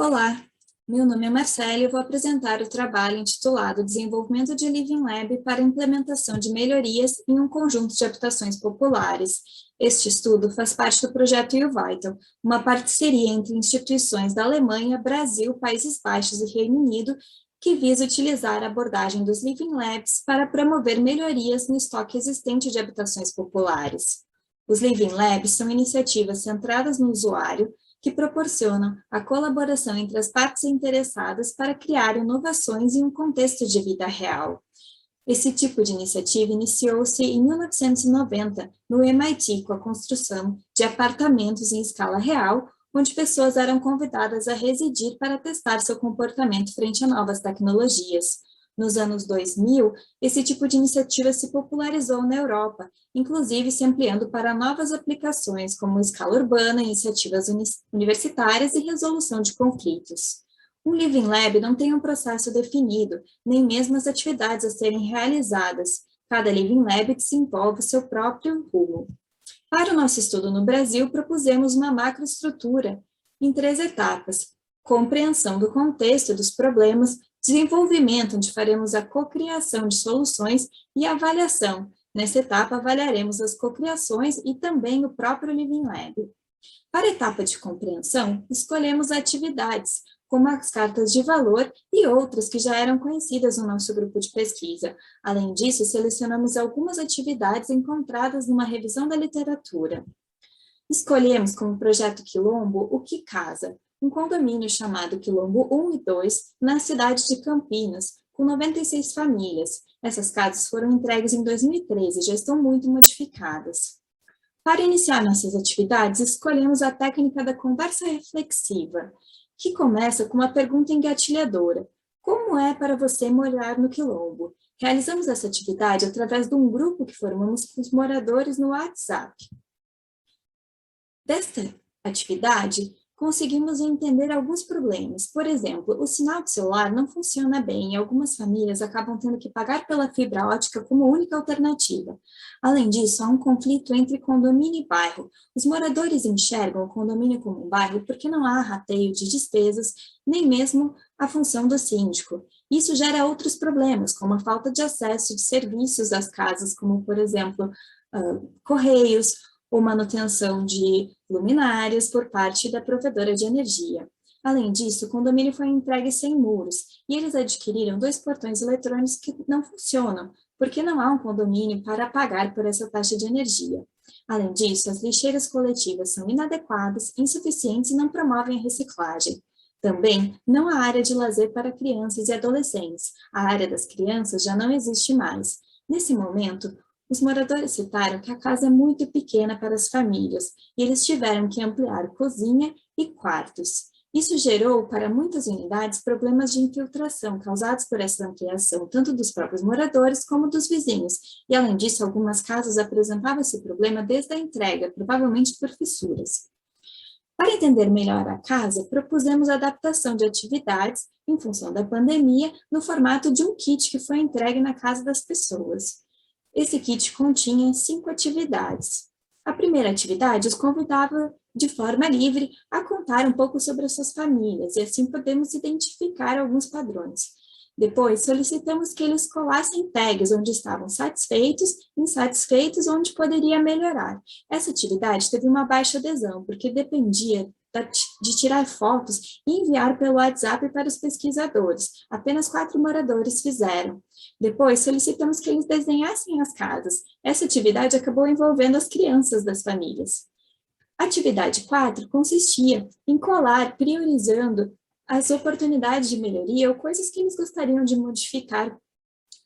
Olá, meu nome é Marcela e eu vou apresentar o trabalho intitulado Desenvolvimento de Living Lab para implementação de melhorias em um conjunto de habitações populares. Este estudo faz parte do projeto YouVital, uma parceria entre instituições da Alemanha, Brasil, Países Baixos e Reino Unido, que visa utilizar a abordagem dos Living Labs para promover melhorias no estoque existente de habitações populares. Os Living Labs são iniciativas centradas no usuário, que proporcionam a colaboração entre as partes interessadas para criar inovações em um contexto de vida real. Esse tipo de iniciativa iniciou-se em 1990, no MIT, com a construção de apartamentos em escala real, onde pessoas eram convidadas a residir para testar seu comportamento frente a novas tecnologias. Nos anos 2000, esse tipo de iniciativa se popularizou na Europa, inclusive se ampliando para novas aplicações, como escala urbana, iniciativas universitárias e resolução de conflitos. Um Living Lab não tem um processo definido, nem mesmo as atividades a serem realizadas. Cada Living Lab desenvolve seu próprio rumo. Para o nosso estudo no Brasil, propusemos uma macroestrutura em 3 etapas: compreensão do contexto dos problemas, desenvolvimento, onde faremos a cocriação de soluções, e avaliação. Nessa etapa, avaliaremos as cocriações e também o próprio Living Lab. Para a etapa de compreensão, escolhemos atividades, como as cartas de valor e outras que já eram conhecidas no nosso grupo de pesquisa. Além disso, selecionamos algumas atividades encontradas numa revisão da literatura. Escolhemos como projeto Quilombo o Que Casa, um condomínio chamado Quilombo 1 e 2, na cidade de Campinas, com 96 famílias. Essas casas foram entregues em 2013 e já estão muito modificadas. Para iniciar nossas atividades, escolhemos a técnica da conversa reflexiva, que começa com uma pergunta engatilhadora: como é para você morar no Quilombo? Realizamos essa atividade através de um grupo que formamos com os moradores no WhatsApp. Desta atividade, conseguimos entender alguns problemas. Por exemplo, o sinal de celular não funciona bem e algumas famílias acabam tendo que pagar pela fibra ótica como única alternativa. Além disso, há um conflito entre condomínio e bairro. Os moradores enxergam o condomínio como um bairro porque não há rateio de despesas, nem mesmo a função do síndico. Isso gera outros problemas, como a falta de acesso de serviços às casas, como, por exemplo, correios, ou manutenção de luminárias por parte da provedora de energia. Além disso, o condomínio foi entregue sem muros, e eles adquiriram 2 portões eletrônicos que não funcionam, porque não há um condomínio para pagar por essa taxa de energia. Além disso, as lixeiras coletivas são inadequadas, insuficientes e não promovem a reciclagem. Também não há área de lazer para crianças e adolescentes. A área das crianças já não existe mais. Nesse momento, os moradores citaram que a casa é muito pequena para as famílias e eles tiveram que ampliar cozinha e quartos. Isso gerou para muitas unidades problemas de infiltração causados por essa ampliação, tanto dos próprios moradores como dos vizinhos. E além disso, algumas casas apresentavam esse problema desde a entrega, provavelmente por fissuras. Para entender melhor a casa, propusemos a adaptação de atividades, em função da pandemia, no formato de um kit que foi entregue na casa das pessoas. Esse kit continha 5 atividades. A primeira atividade os convidava de forma livre a contar um pouco sobre as suas famílias, e assim podemos identificar alguns padrões. Depois, solicitamos que eles colassem tags onde estavam satisfeitos, insatisfeitos, onde poderia melhorar. Essa atividade teve uma baixa adesão, porque dependia de tirar fotos e enviar pelo WhatsApp para os pesquisadores. Apenas 4 moradores fizeram. Depois, solicitamos que eles desenhassem as casas. Essa atividade acabou envolvendo as crianças das famílias. A atividade 4 consistia em colar, priorizando as oportunidades de melhoria ou coisas que eles gostariam de modificar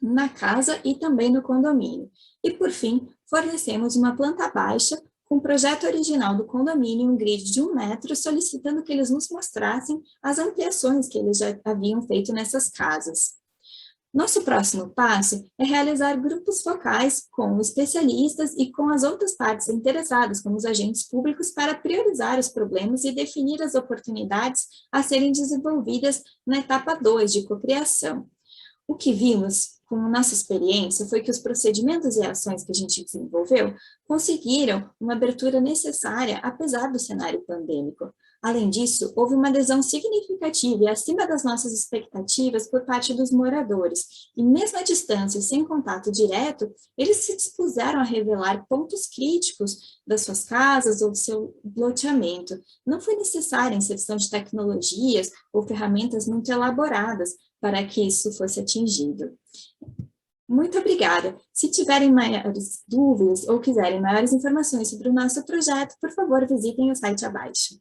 na casa e também no condomínio. E, por fim, fornecemos uma planta baixa com o projeto original do condomínio, um grid de 1 metro, solicitando que eles nos mostrassem as ampliações que eles já haviam feito nessas casas. Nosso próximo passo é realizar grupos focais com especialistas e com as outras partes interessadas, como os agentes públicos, para priorizar os problemas e definir as oportunidades a serem desenvolvidas na etapa 2 de cocriação. O que vimos com a nossa experiência foi que os procedimentos e ações que a gente desenvolveu conseguiram uma abertura necessária, apesar do cenário pandêmico. Além disso, houve uma adesão significativa e acima das nossas expectativas por parte dos moradores, e mesmo à distância, sem contato direto, eles se dispuseram a revelar pontos críticos das suas casas ou do seu loteamento. Não foi necessária a inserção de tecnologias ou ferramentas muito elaboradas para que isso fosse atingido. Muito obrigada. Se tiverem maiores dúvidas ou quiserem maiores informações sobre o nosso projeto, por favor, visitem o site abaixo.